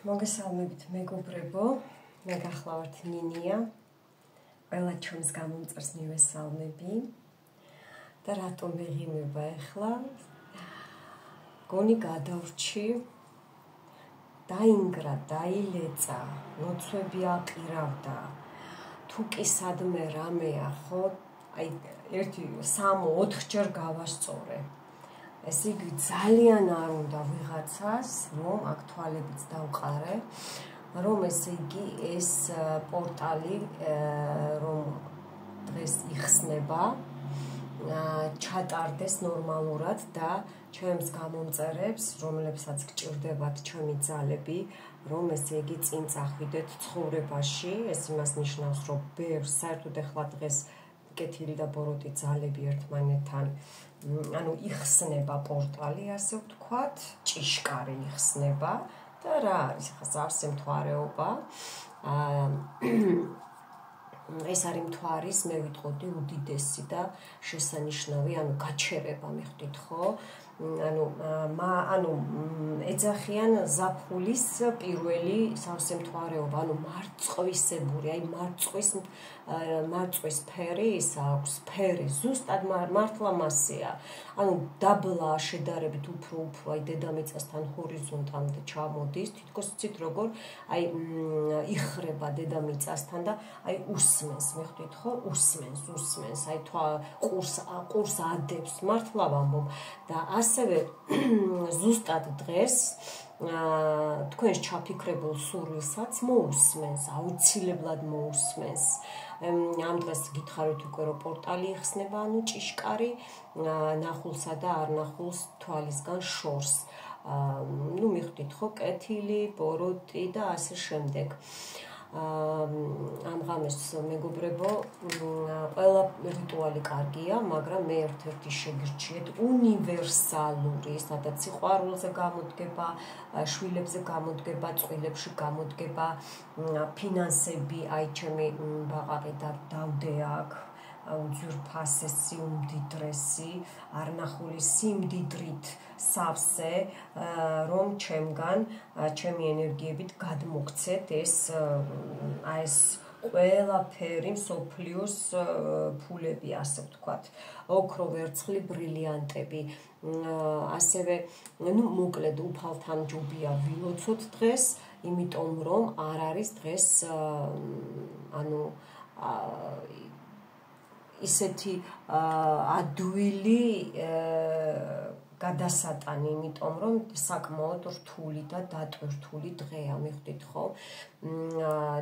მოგესალმებით მეგობრებო, მე გახლავართ ნინია. ყველა ჩემს გამომწერს მივესალმები და რატომ ვეღიმება ახლა? გონი გადავრჩი, დაინგრა, დაილეწა, ლოცვები აყირავდა. თუ კი სადმე რამეა, ხო? აი 1-3-4 ჯერ გავასწორე. ესე იგი ძალიან არ უნდა ვიღაცას, რომ აქ თვალებიც დავყარე, რომ ესე იგი ეს პორტალი რომ დღეს იხსნება, ჩატარდეს ნორმალურად და ჩემს გამომწერებს, რომლებსაც გჭირდებათ ჩემი ძალები, რომ ესე იგი წინ წახვიდეთ ცხოვრებაში, ეს იმას ნიშნავს, რომ ბევრს საერთოდ ახლა დღეს კეთილი და ბოროტი ძალები ერთმანეთთან იხსნება პორტალი, ასე ვთქვათ, ჭიშკარი იხსნება და რა არის ახლა სავსე მთვარეობა. ეს არის მთვარის, მე ვიტყოდი, უდიდესი და შესანიშნავი, გაჩერება მიხვდით, ხო? ეძახიან ზაფხულის პირველი სავსე მთვარეობა, მარწყვისებური, აი მარწყვის ფერი ის აქვს, ფერი, ზუსტად მართლა მასეა. დაბლა შედარებით უფრო აი დედამიწასთან ჰორიზონტამდე ჩამოდის, თითქოს იცით როგორ აი იხრება დედამიწასთან და აი უსმენს, მიხვდით ხო? უსმენს, აი ყურს ადებს, მართლა ვამბობ და ასევე ზუსტად დღეს თქვენს ჩაფიქრებულ სურვილსაც მოусმენს, აუცილებლად მოусმენს. ამ დღეს გითხარით უკვე რომ პორტალი იხსნება, ჭიშკარი ნახულსა და არ ნახულს თვალისგან შორს. მიხვდით ხო, კეთილი, ბოროტი და ასე შემდეგ. ამ ღამეს მეგობრებო, ყველა რიტუალი კარგია, მაგრამ მე ერთ-ერთი შეგირჩიეთ უნივერსალური, სადაც სიყვარულზე გამოდგება, შვილებზე გამოდგება, წყვილებში გამოდგება, ფინანსები, აი ჩემი ბაყაყი დავდე აქ, უძვირფასესი, უმდიდრესი, არნახული სიმდიდრით სავსე, რომ ჩემგან, ჩემი ენერგიებით გადმოგცეთ ეს ყველაფერი მსოფლიოს ფულები, ასე ვთქვათ, ოქრო, ვერცხლი, ბრილიანტები. ასევე, მოკლედ უფალთან ჯობია ვილოცოთ დღეს, იმიტომ რომ არ არის დღეს ისეთი ადვილი გადასატანი, იმიტომ რომ საკმაოდ რთული და დატვირთული დღეა, მიხვდით ხო?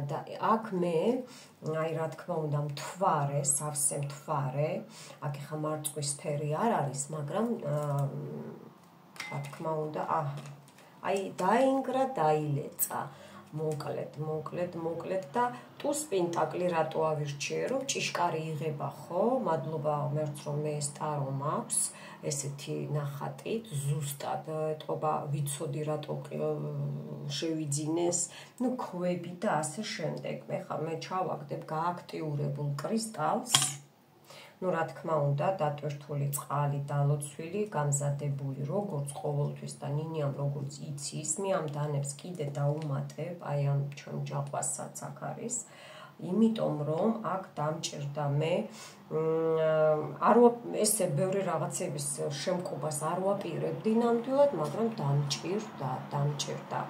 და აქ მე, აი რა თქმა უნდა, მთვარე, სავსე მთვარე, აქ ახლა მარწყვის ფერი არ არის, მაგრამ რა თქმა უნდა, აი დაინგრა, დაილეწა. მოკლედ და ტუს პენტაკლი რატო ავირჩიე, რომ ჭიშკარი იღება, ხო? მადლობა ღმერთს, რომ მე ეს ტარო მაქვს, ესეთი ნახატით, ზუსტად ეთყობა ვიცოდი რატო შევიძინეს, ქვები და ასე შემდეგ. მე ჩავაგდებ გააქტიურებულ კრისტალს, რა თქმა უნდა, დატვირთული წყალი, დალოცვილი, გამზადებული, როგორც ყოველთვის და ნინიამ როგორც იცის, მე ამ დანებს კიდე დაუმატებ, აი ამ ჩემ ჯაყვასაც აქ არის, იმიტომ რომ აქ დამჭირდა მე ესე ბევრი რაღაცების შემკობას არ ვაპირებდი ნამდვილად, მაგრამ დამჭირდა.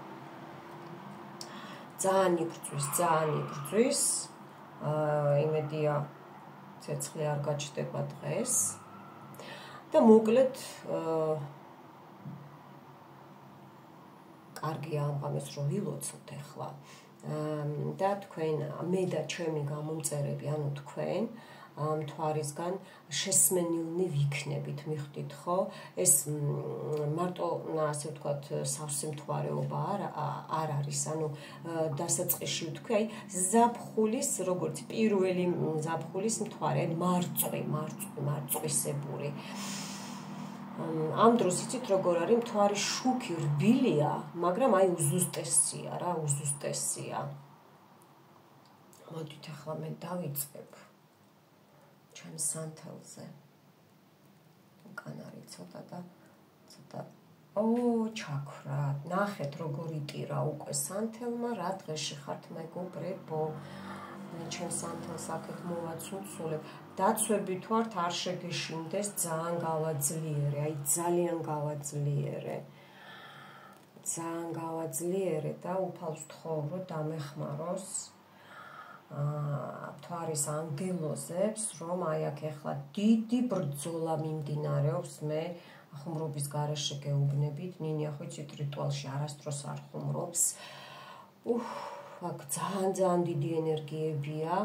ძალიან იბრძვის, იმედია ცეცხლი არ გაჩნდება დღეს და მოკლედ კარგია ამ ღამეს რომ ვილოცოთ ახლა და თქვენ, მე და ჩემი გამომწერები, თქვენ მთვარისგან შესმენილნი ვიქნებით, მიხვდით ხო? ეს მარტო, ასე ვთქვათ, სავსე მთვარეობა არ არის, დასაწყისში ვთქვი, აი ზაფხულის, როგორც პირველი ზაფხულის მთვარე, მარწყვისებური. ამ დროს იცით როგორ არის, მთვარი შუქი რბილია, მაგრამ აი უზუსტესია. მოდით ახლა მე დავიწყებ ჩემს სანთელზე. უკან არის ცოტა ჩაქრათ, ნახეთ როგორ იტირა უკვე სანთელმა, რა დღეში ხართ მეგობრებო, მე ჩემს სანთელს აქეთ მოვაცუცულებ, დაცვებით ვართ არ შეგეშინდეს, ძალიან გავაძლიერე, ძალიან გავაძლიერე და უფალს ვთხოვ, რომ დამეხმაროს მთვარის ანგელოზებს, რომ აი აქ ეხლა დიდი ბრძოლა მიმდინარეობს, მე ხუმრობის გარეშე გეუბნებით, ნინია ხო იცით რიტუალში არასდროს არ ხუმრობს. აქ ძალიან დიდი ენერგიებია.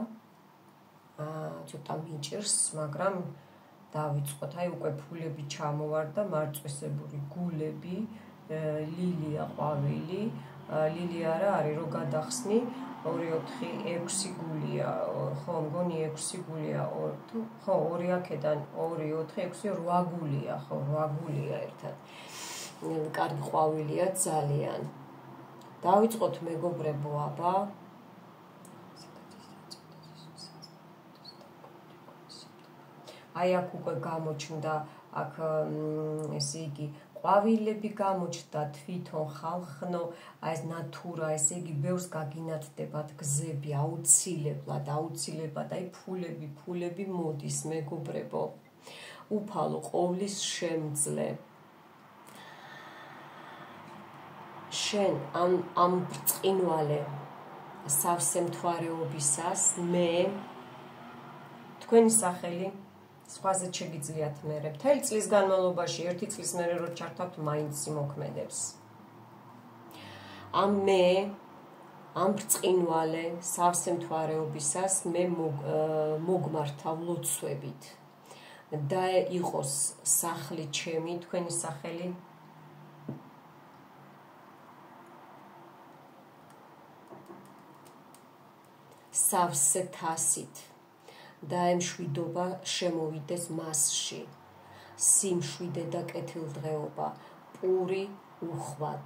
ცოტა მიჭირს, მაგრამ დავიწყოთ. აი უკვე ფულები ჩამოვარდა, მარწვესებური გულები, ლილია ყვავილი, ლილია არა არის რო გადახსნი 2-4-6 გულია, ხო მგონი 6 გულია, ხო 2 აქედან 2-4-6-8 გულია, ხო 8 გულია ერთად. კარგი ყვავილია ძალიან. დავიწყოთ მეგობრებო, აბა. აი აქ უკვე გამოჩნდა, აქ ესე იგი ყვავილები გამოჩნდა, თვითონ ხალხნო, აი ეს ნატურა, ესე იგი ბევრს გაგინათდებათ გზები, აუცილებლად, აი ფულები მოდის მეგობრებო. უფალო ყოვლის შემძლე. შენ ამ ბრწყინვალე სავსე მთვარეობისას მე თქვენი სახელი სხვაზე შეგიძლიათ მერე. მთელი წლის განმავლობაში, 1 წლის მერე რო ჩართავთ, მაინც იმოქმედებს. ამ ბრწყინვალე სავსე მთვარეობისას მე მოგმართავ ლოცვებით. და იყოს სახლი ჩემი, თქვენი სახელი სავსე თასით. და ემშვიდობა შემოვიდეს მასში, სიმშვიდე და კეთილდღეობა, პური უხვად,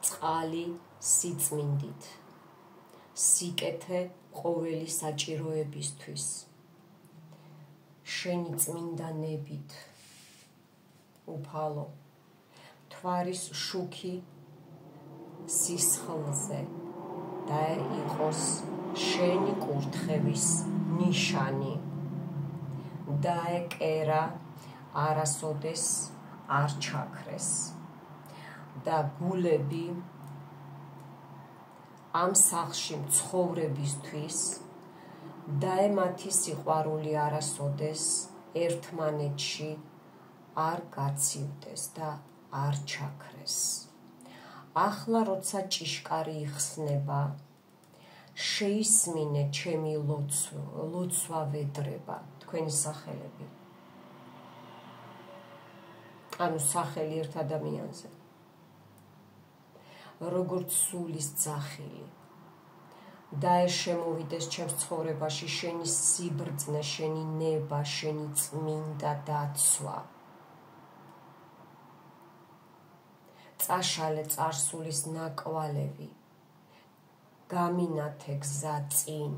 წყალი სიწმინდით, სიკეთე ყოველი საჭიროებისთვის, შენი წმინდანებით, უფალო, მთვარის შუქი სისხლზე და იყოს შენი კურთხევის ნიშანი. დაეკერა არასოდეს არ ჩაქრეს და გულები ამ სახლში მცხოვრებისთვის დაემათი სიყვარული არასოდეს ერთმანეთში არ გაცივდეს და არ ჩაქრეს. ახლა როცა ჭიშკარი იხსნება, შეისმინე ჩემი ლოცვა ვედრება, თქვენი სახელები. ანუ სახელი ერთ ადამიანზე. როგორც სულის ძახილი. და ეს შემოვიდეს ჩემს ცხოვრებაში, შენი სიბრძნე, შენი ნება, შენი წმინდა დაცვა. წაშალე წარსულის ნაკვალევი. გამინათე გზა წინ.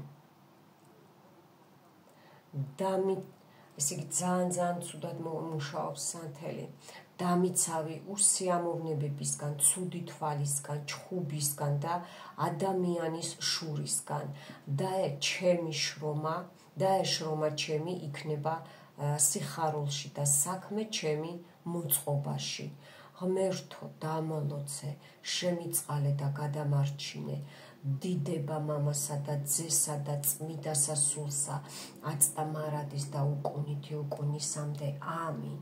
ესე იგი ძალიან ცუდად მუშაობს სანთელი. დამიცავი უსიამოვნებებისგან, ცუდი თვალისგან, ჩხუბისგან და ადამიანის შურისგან. და ჩემი შრომა, ჩემი იქნება სიხარულში და საქმე ჩემი მოწყობაში. ღმერთო, დამოლოცე, შემიწყალე და გადამარჩინე. დიდება მამასა და ძესა და წმიდასა სულსა, აწდა მარადის და უკუნითი უკუნისამდე. ამინ.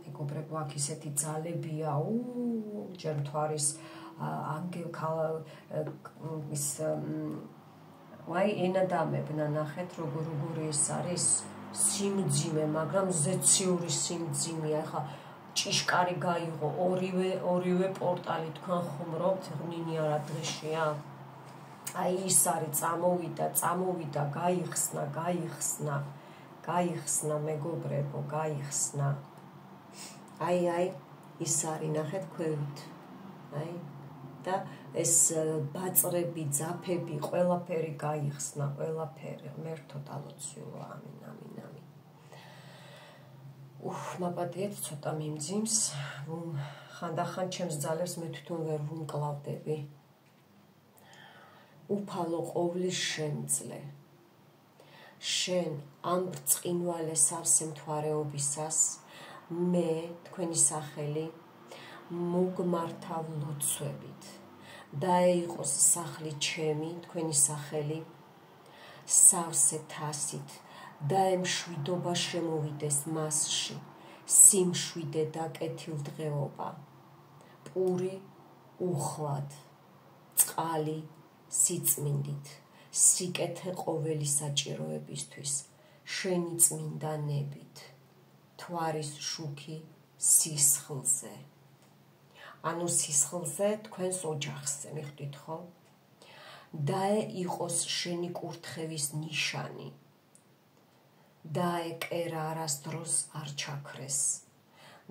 მეგობრებო, აქ ისეთი ძალებია, ჯერ მთვარის ის ვაი ენა დამებნა, ნახეთ როგორი ეს არის სიმძიმე, მაგრამ ზეციური სიმძიმეა. ახლა ჭიშკარი გაიღო, ორივე პორტალი თქვენ ხუმრობთ, ნინია რა დღეშია. აი ის არის, წამოვიდა, გაიხსნა მეგობრებო, გაიხსნა. აი, ის არის, ნახეთ ქვევით. აი და ეს ბაწრები, ძაფები, ყველაფერი გაიხსნა, ყველაფერი. ღმერთო დალოცვილო, ამინ. მაპატიეთ ცოტა მიმძიმს, ხანდახან ჩემს ძალებს მე თვითონ ვერ ვუმკლავდები. უფალო ყოვლის შემძლე. შენ ამ ბრწყინვალე სავსემთვარეობისას მე თქვენი სახელი მოგმართავ ლოცვებით. დაეიყოს სახლი ჩემი თქვენი სახელი სავსე თასით. დაემშვიდობა შემოვიდეს მასში, სიმშვიდე და კეთილდღეობა, პური უხვად, წყალი სიწმინდით, სიკეთე ყოველი საჭიროებისთვის, შენი წმინდანებით, თვარის შუქი სისხლზე. ანუ სისხლზე თქვენს ოჯახზე, მიხვდით ხო? დაეიყოს შენი კურთხევის ნიშანი. დაეკერა არასდროს არ ჩაქრეს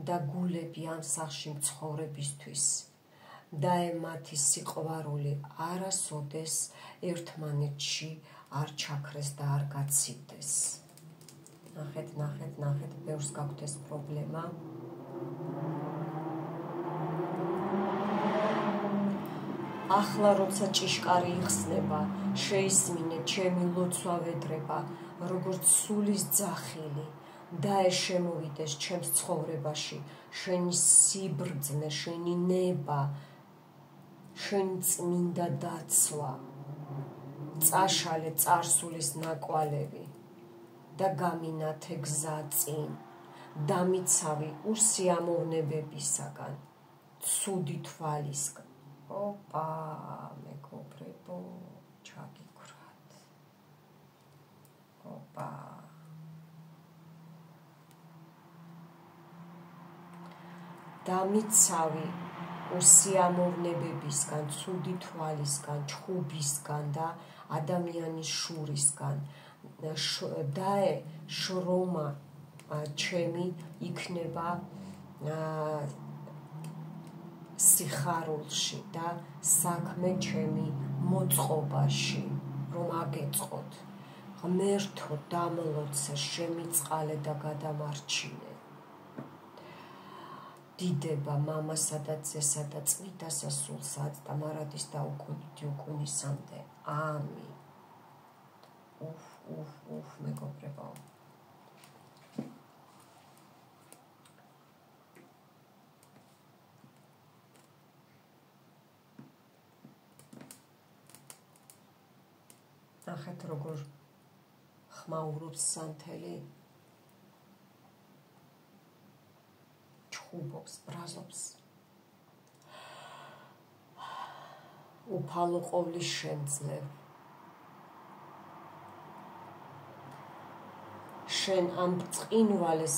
და გულები ამ სახლში მცხოვრებისთვის დაემათი სიყვარული არასოდეს ერთმანეთში არ ჩაქრეს და არ გაცივდეს. ნახეთ, ბევრს გაქვთ ეს პრობლემა. ახლა როცა ჭიშკარი იხსნება, შეისმინე ჩემი ლოცვა ვედრება, როგორც სულის ძახილი, დაეშემოვიდეს ჩემს ცხოვრებაში, შენი სიბრძნე, შენი ნება, შენი წმინდა დაცვა, წაშალე წარსულის ნაკვალევი და გამინათე გზა წინ, დამიცავი უსიამოვნებებისაგან, ცუდი თვალისგან. ოპა, მეგობრებო, ჩაგიქვრათ. ოპა. დამიცავი უსიამოვნებებისგან, ცუდი თვალისგან, ჩხუბისგან და ადამიანის შურისგან. დაე შრომა ჩემი იქნება სიხარულში და საქმე ჩემი მოწყობაში, რომ აგეწყოთ. ღმერთო დამლოცე, შემიწყალე და გადამარჩინე. დიდება მამასა და ძესა და წმიდა სასულსა და მარადის და უკუნისამდე. ამინ. მეგობრებო. ნახეთ როგორ ხმაურობს სანთელი, ჩხუბობს, ბრაზობს. უფალო ყოვლის შემძლე. შენ ამ ბრწყინვალე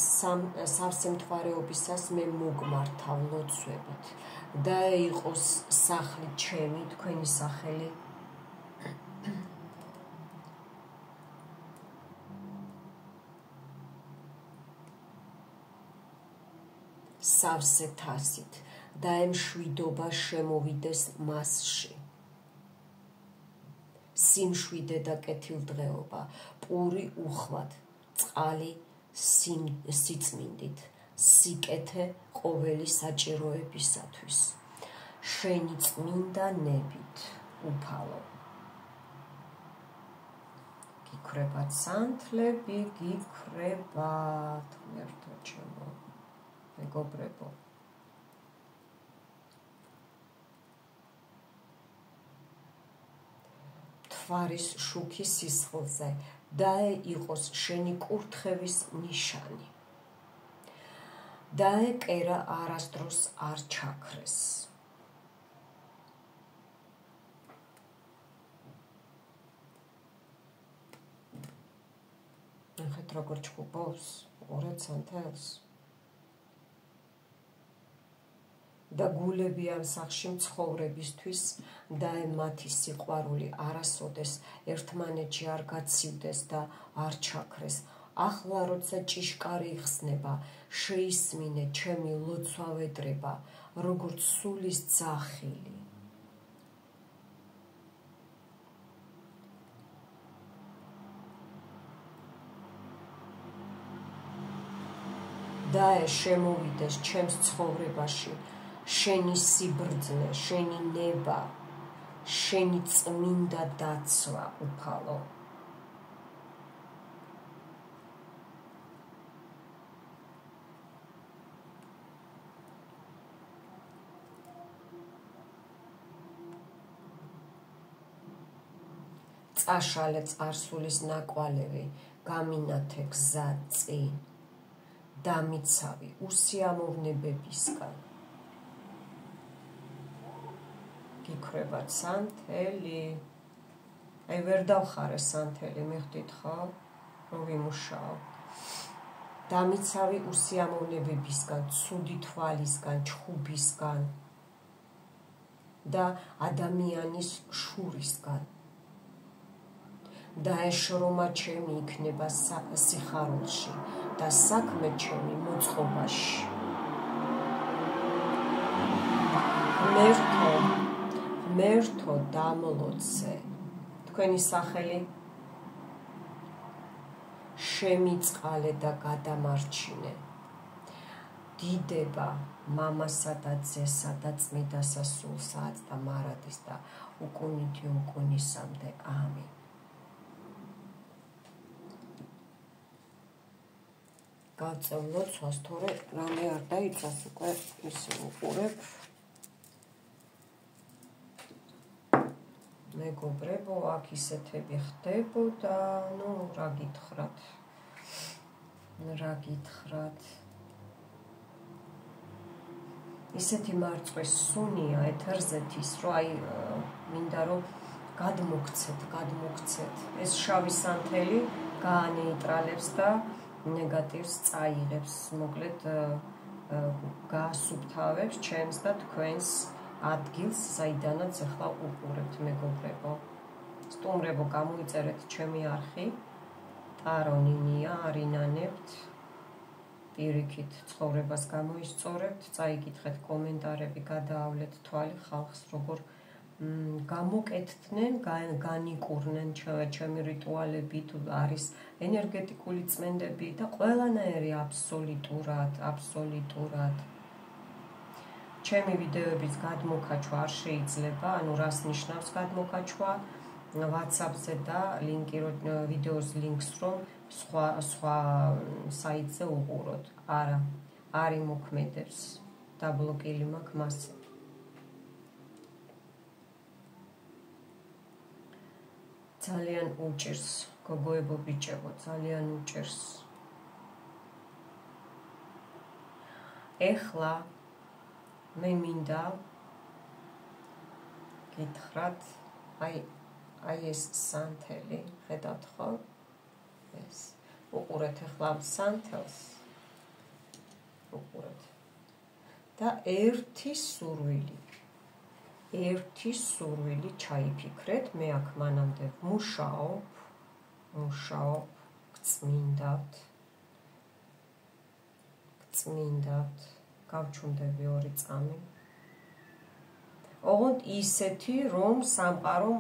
სავსემთვარეობისას მე მოგმართავ ლოცვებით. დაეიყოს სახლი ჩემი, თქვენი სახელი სავსე თასით, დაემშვიდობა შემოვიდეს მასში. სიმშვიდე და კეთილდღეობა, პური უხვად, წყალი სიწმინდით, სიკეთე ყოველი საჭიროებისათვის, შენი წმინდანებით, უფალო. გიქვრებათ სანთლები, გიქვრებათ, ღმერთო ჩემო. მეგობრებო. თვარის შუქი სისხლზე, დაეიყოს შენი კურთხევის ნიშანი. დაეკერა არასდროს არ ჩაქრეს. ნახეთ როგორ ჩხუბობს, უყურეთ სანთელს. და გულები ამ სახლში მცხოვრებისთვის დაემათი სიყვარული არასოდეს ერთმანეთში არ გაცივდეს და არ ჩაქრეს. ახლა როცა ჭიშკარი იხსნება, შეისმინე ჩემი ლოცვა ვედრება, როგორც სულის ძახილი. და შემოვიდეს ჩემს ცხოვრებაში შენი სიბრძნე, შენი ნება, შენი წმინდა დაცვა უფალო. წაშალე წარსულის ნაკვალევი, გამინათე გზა წინ, დამიცავი უსიამოვნებებისგან. გიქვრებათ სანთელი. აი ვერ დავხარე სანთელი, მიხვდით ხო? რომ ვიმუშაო. დამიცავი უსიამოვნებებისგან, ცუდი თვალისგან, ჩხუბისგან და ადამიანის შურისგან. და ეშრომა ჩემი იქნება სიხარულში და საქმე ჩემი მოწყობაში. ღმერთო დამლოცე, თქვენი სახელი შემიწყალე და გადამარჩინე. დიდება მამასა და ძესა და წმიდასა სულსაც და მარადის და უკუნითი უკუნისამდე. ამინ. გავწევ ლოცვას, თორე რამე არ დაიწას, უკვე ისე უყურებ. მეგობრებო, აქ ისეთები ხდებოდა, ნუ რა გითხრათ. ისეთი მარწყვის სუნია ეთერზეთის, რომ აი მინდა რომ გადმოგცეთ. ეს შავი სანთელი გაანეიტრალებს და ნეგატივს წაიღებს, მოკლედ გაასუფთავებს ჩემს და თქვენს ადგილს, საიდანაც ახლა უყურებთ, მეგობრებო. სტუმრებო, გამოიწერეთ ჩემი არხი, ტარონინია, არინანებთ, პირიქით ცხოვრებას გამოისწორებთ, წაიკითხეთ კომენტარები, გადაავლეთ თვალი ხალხს, როგორ გამოკეთდნენ, განიკურნენ ჩემი რიტუალები, თუ არის ენერგეტიკული წმენდები და ყველანაირი აბსოლუტურად. ჩემი ვიდეოების გადმოკაჩვა არ შეიძლება, ანუ რას ნიშნავს გადმოკაჩვა, WhatsApp-ზე და ვიდეოს ლინკს რომ სხვა საიტზე უყუროთ. არა, არ იმოქმედებს, დაბლოკილი მაქვს მასზე. ძალიან უჭირს, გოგოებო, ბიჭებო, ძალიან უჭირს. ეხლა მე მინდა გითხრათ, აი ეს სანთელი, ხედავთ ხო? ეს უყურეთ ეხლა ამ სანთელს. უყურეთ. და ერთი სურვილი ჩაიფიქრეთ, მე აქ მანამდე მუშაობ, გწმინდათ, გავჩუნდები 2 წამი. ოღონდ ისეთი, რომ სამყარომ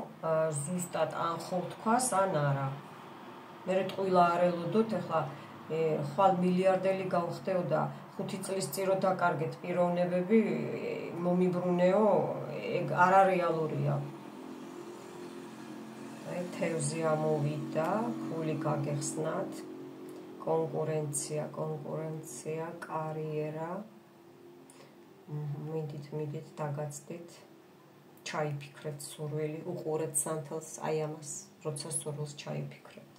ზუსტად ან ხოთქვას, ან არა. მე ტყუილა არ ელოდოთ, ეხლა ხვალ მილიარდელი გავხდეო და 5 წლის წინ რო დაკარგეთ პიროვნებები, მომიბრუნეო, ეგ არარეალურია. აი თევზი ამოვიდა, ფული გაგეხსნათ, კონკურენცია, კარიერა. მიდით, დაგაცდით, ჩაიფიქრეთ სურვილი, უყურეთ სანთელს, აი ამას, როცა სურვილს ჩაიფიქრეთ.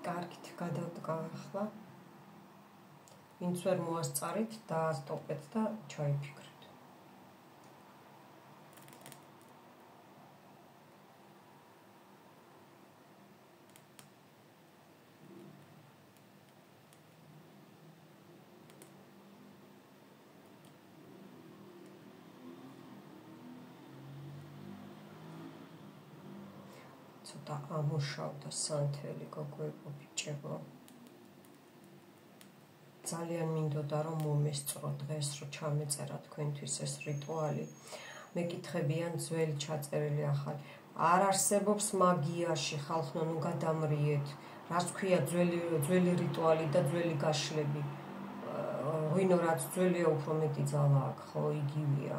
კარგით, გადავდგავ ახლა. ვინც ვერ მოასწარით, დაასტოპეთ და ჩაიფიქრეთ. ცოტა ამუშავდა სანთელი გოგოებო ბიჭებო. ძალიან მინდოდა რომ მომესწრო დღეს რომ ჩამეწერა თქვენთვის ეს რიტუალი. მეკითხებიან ძველი ჩაწერილი ახალი. არ არსებობს მაგიაში ხალხო ნუ გადამრიეთ. რაც ქვია ძველი რიტუალი და ძველი გაშლები. ვინო რაც ძველია უფრო მეტი ძალა აქვს, ხო, იგივეა.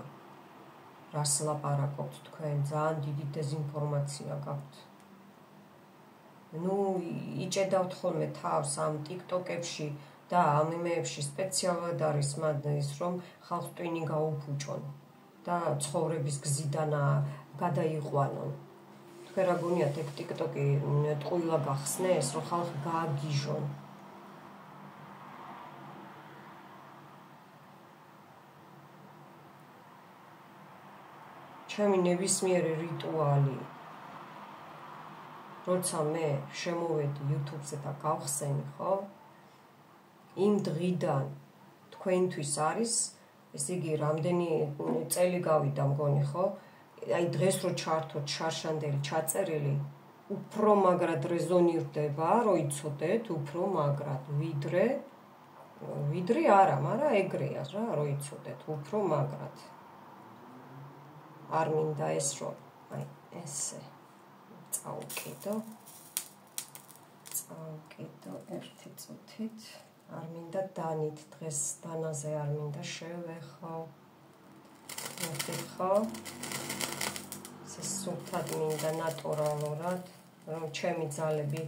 რას ლაპარაკობთ თქვენ? ძალიან დიდი დეზინფორმაცია გაქვთ. ნუ იჭედავთ ხოლმე თავს ამ ტიკტოკებში და ამ იმეებში სპეციალურად არის ის რომ ხალხს ტვინი გაუფუჭონ და ცხოვრების გზიდან გადაიყვანონ. თქვენ რა გონიათ ეგ ტიკტოკი ტყუილა გახსნეს, რომ ხალხი გააგიჟონ. ჩემი ნებისმიერი რიტუალი როცა მე შემოვედი YouTube-ზე და გავხსენი, ხო? იმ დღიდან თქვენთვის არის, ესე იგი, რამდენი წელი გავიდა მგონი, ხო? აი დღეს რო ჩართოთ შარშანდელი ჩაწერილი, უფრო მაგრად რეზონირდება, რო იცოდეთ, უფრო მაგრად, ვიდრე არა, მაგრამ ეგრეა რა, რო იცოდეთ, უფრო მაგრად. არ მინდა ეს რომ, აი, ესე წავკიდო ერთი წუთით. არ მინდა დანით დღეს დანაზე არ მინდა შევეხო. ხო? ეს სულთად მინდა ნატურალურად, რომ ჩემი ძალები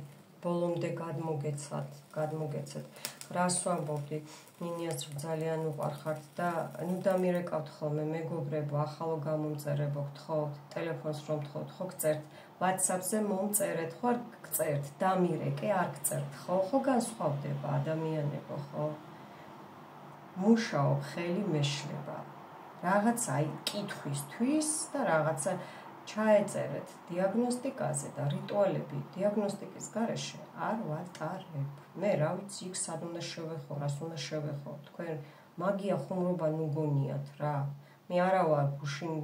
ბოლომდე გადმოგეცათ. რას ვამბობდი? ნინიას ძალიან უყვარხართ და ნუ დამირეკავთ ხოლმე მეგობრებო, ახალო გამომწერებო, გთხოვთ, ტელეფონს რომ გთხოვთ, ხო გწერთ, WhatsApp-ზე მომწერეთ, ხო არ გწერთ, დამირეკე, არ გწერთ, ხო განსხვავდება ადამიანებო, ხო? მუშაობ, ხელი მეშლება. რაღაცა აი კითხვისთვის და რაღაცა ჩაეწერეთ დიაგნოსტიკაზე და რიტუალები დიაგნოსტიკის გარეშე არ ვატარებ. მე რა ვიცი, იქ სად უნდა შევეხო, რას უნდა შევეხო. თქვენ მაგია ხუმრობა ნუ გონიათ რა. მე არა ვარ გუშინ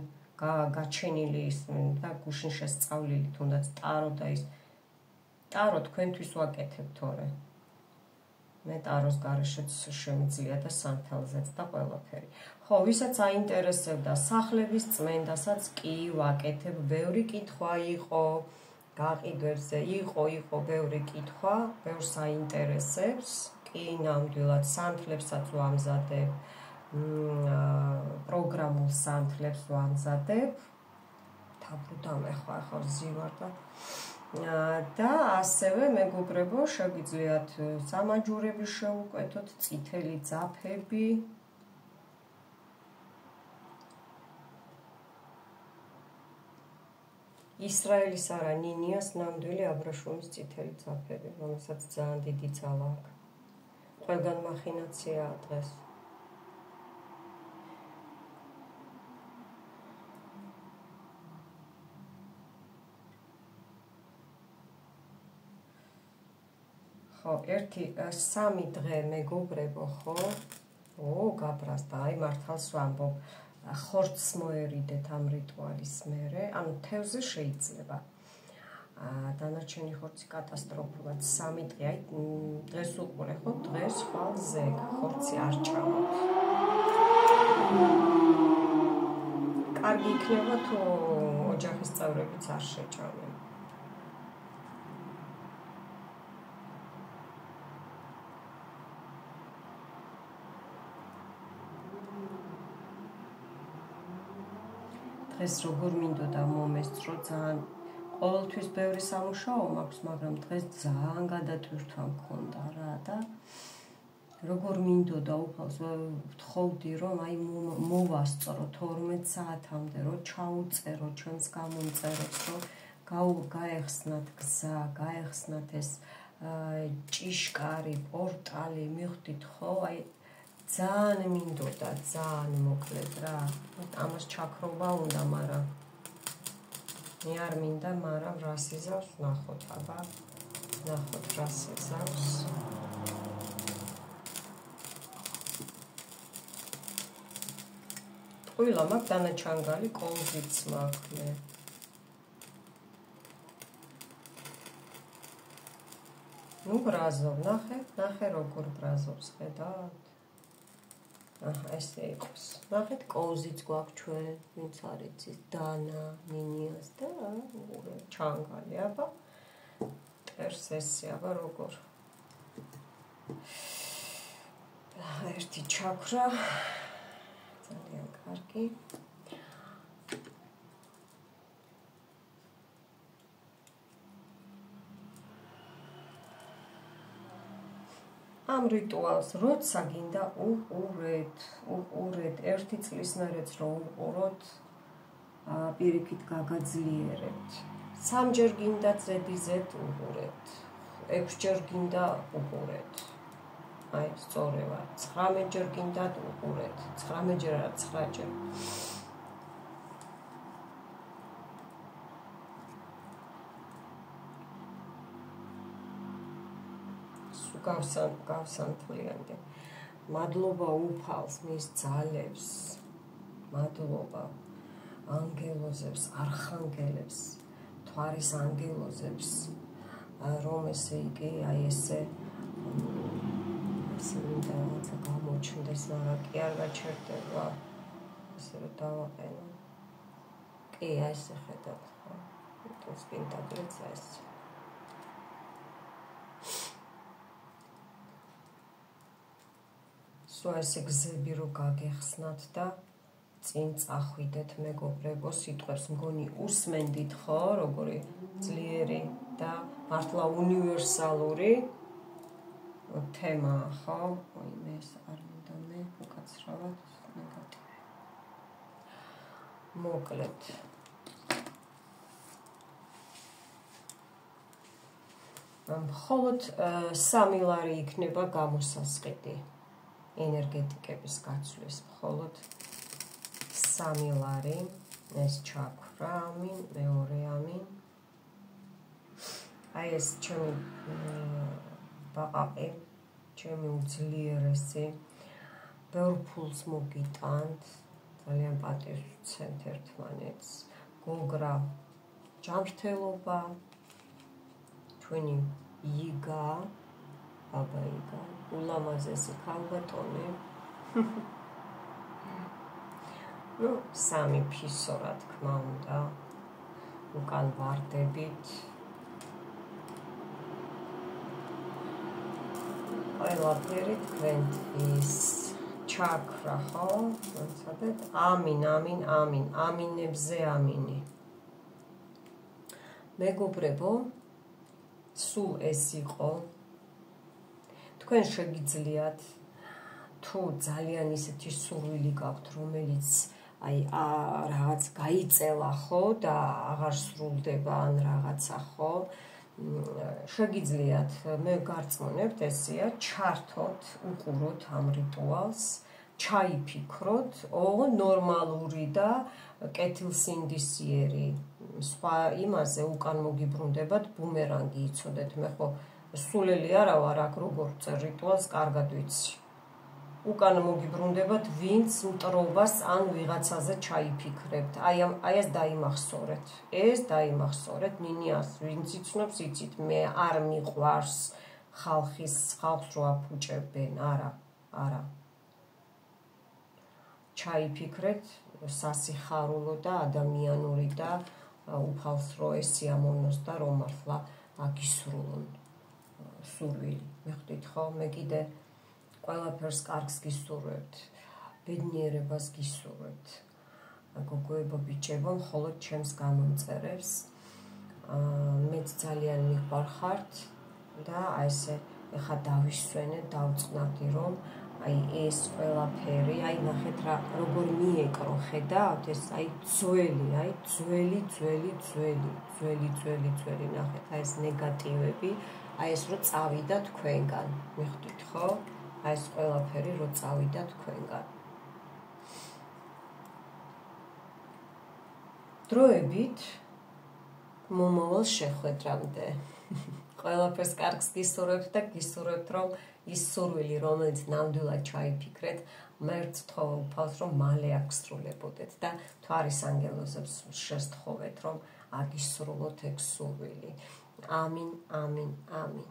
გაჩენილი ის და გუშინ შესწავლილი, თუნდაც ტარო და ის. ტარო თქვენთვის ვაკეთებ თორე. მე ტაროს გარეშეც შემიძლია და სანთელზეც და ყველაფერი. ხო, ვისაც აინტერესებდა სახლების წმენდასაც კი ვაკეთებ, ბევრი კითხვა იყო, გაყიდვებზე იყო ბევრი კითხვა, ბევრს აინტერესებს, კი ნამდვილად სანთლებსაც ვამზადებ, პროგრამულ სანთლებს ვამზადებ, თაბრუდამე ხო ზივარ და ასევე მეგობრებო, შეგვიძლიათ სამაჯურები შევუკვეთოთ, წითელი ძაფები. ისრაელის არა ნინიას ნამდვილი აბრაშუმის წითელი ძაფები, რომელსაც ძალიან დიდი ძალა აქვს. ყველგან მახინაციაა დღეს. ხო, სამი დღე მეგობრებო, ხო? გაბრას და აი მართალს ვამბობ. ხორცს მოერიდეთ ამ რიტუალის მერე, ანუ თევზზე შეიძლება. დანარჩენი ხორცი კატასტროფულად 3 დღე, აი დღეს უყურე, ხო? დღეს ხვალ ზეგ ხორცი არ ჭამოთ. კარგი იქნება თუ ოჯახის წევრებიც არ შეჭამენ. დღეს როგორ მინდოდა მომესწრო, ძალიან ყოველთვის ბევრი სამუშაო მაქვს, მაგრამ დღეს ძალიან გადატვირთვა მქონდა რა და როგორ მინდოდა უფალს ვთხოვდი რომ აი მოვასწრო 12 საათამდე, რომ ჩაუწერო ჩვენს გამომწერებს, რომ გაეხსნათ გზა, გაეხსნათ ეს ჭიშკარი, პორტალი, მივხვდით ხო, აი ძალიან მინდოდა, ძალიან მოკლედ რა. ამას ჩაქრობა უნდა, მაგრამ მე არ მინდა, მაგრამ რას იზავს, ნახოთ აბა. ნახოთ რას იზავს. ტყუილა მაქვს დანაჩანგალი, კოლზიც მაქვს მე. ნუ ბრაზობ, ნახე როგორ ბრაზობს, ხედავთ? აჰა, ესე იყოს. ნახეთ, კოუზიც გვაქვს ჩვენ, ვინც არ იცის, დანა, ნინიას და ჩანგალი, აბა. ტერს ესე, აბა როგორ. ერთი ჩაქრა. ძალიან კარგი. ამ რიტუალს როცა გინდა უყურეთ, ერთი წლისმერეც რო უყუროთ, პირიქით გაგაძლიერებთ. 3 ჯერ გინდა ზედიზედ უყურეთ. 6 ჯერ გინდა უყურეთ. აი, სწორება. 19 ჯერ გინდა უყურეთ. 19 ჯერ არა, 9 ჯერ. გავსანთლიანდი. მადლობა უფალს, მის ძალებს. მადლობა ანგელოზებს, არხანგელებს, თვარის ანგელოზებს, რომ ესე იგი, აი ესე მინდა რაცა გამოჩნდეს, მაგრამ კი არ გაჩერდება. ესე რომ დავაყენო. კი, აი ესე ხედავთ, ხო? თუნდაც პენტაგრამს ეს. სულ ესე გზები რო გაგეხსნათ და წინ წახვიდეთ, მეგობრებო, სიტყვებს მგონი უსმენდით, ხო, როგორი ძლიერი და მართლა უნივერსალური თემაა, ხო? მე ეს არ მინდა მე უკაცრავად ნეგატივი. მოკლედ. მხოლოდ 3 ლარი იქნება გამოსასყიდი. ენერგეტიკების გაცვლის მხოლოდ 3 ლარი, ეს ჩაქრა, ამინ, მეორე ამინ. აი ეს ჩემი ბაყაყი, ჩემი უძლიერესი, ბევრ ფულს მოგიტანთ, ძალიან პატივს ვცემთ ერთმანეთს, გოგრა, ჯანმრთელობა, თქვენი იგა, აბა იგა, ულამაზესი ქალბატონი. ნუ 3 ფისო, რა თქმა უნდა, უკან ვარდებით. ყველაფერი თქვენთვის ჩაქრა, ხო? განსაკუთრებით ამინ, ამინ, ამინ, ამინებზე ამინი. მეგობრებო, სულ ეს იყო. თქვენ შეგიძლიათ თუ ძალიან ისეთი სურვილი გაქვთ, რომელიც აი რაღაც გაიწელა, ხო, და აღარ სრულდება ან რაღაცა, ხო? შეგიძლიათ, მე გარწმუნებთ, ესეა, ჩართოთ, უყუროთ ამ რიტუალს, ჩაიფიქროთ, ნორმალური და კეთილსინდისიერი სხვა იმაზე უკან მოგიბრუნდებათ, ბუმერანგი იცოდეთ, მე ხო სულელი არა ვარ, აქ როგორ წერ რიტუალს კარგად ვიცი. უკან მოგიბრუნდებათ, ვინც მტრობას ან ვიღაცაზე ჩაიფიქრებთ. აი ეს დაიმახსოვრეთ. ეს დაიმახსოვრეთ, ნინიას ვინც იცნობს, იცით, მე არ მიყვარს ხალხს რო აფუჭებენ, არა. ჩაიფიქრეთ, სასიხარულო და ადამიანური და უფალსრო ესი ამონოს და რომ მართლა აგისრულონ სურვილი. მეხდით ხო, მე კიდე ყველაფერს კარგს გისურვებთ, ბედნიერებას გისურვებთ. გოგოებო, ბიჭებო, მხოლოდ ჩემს გამომწერებს. მეც ძალიან მიყვარხართ და აი ესე ეხა დავისვენეთ, დავწყნადი, რომ აი ეს ყველაფერი, აი ნახეთ რა, როგორ მიეკრო, ხედავთ, ეს აი ძველი, ნახეთ, აი ეს ნეგატივები, აი ეს რო წავიდა თქვენგან, მიხვდით ხო? აი ეს ყველაფერი რო წავიდა თქვენგან. დროებით მომავალ შეხვედრამდე. ყველაფერს კარგს გისურვებთ და გისურვებთ, რომ ის სურვილი, რომელიც ნამდვილად ჩაიფიქრეთ, მერც თხოვ უფალს, რომ მალე აღსრულებოდეთ და თვარის ანგელოზებს შესთხოვეთ, რომ აგისრულოთ ეგ სურვილი. ამინ, ამინ, ამინ.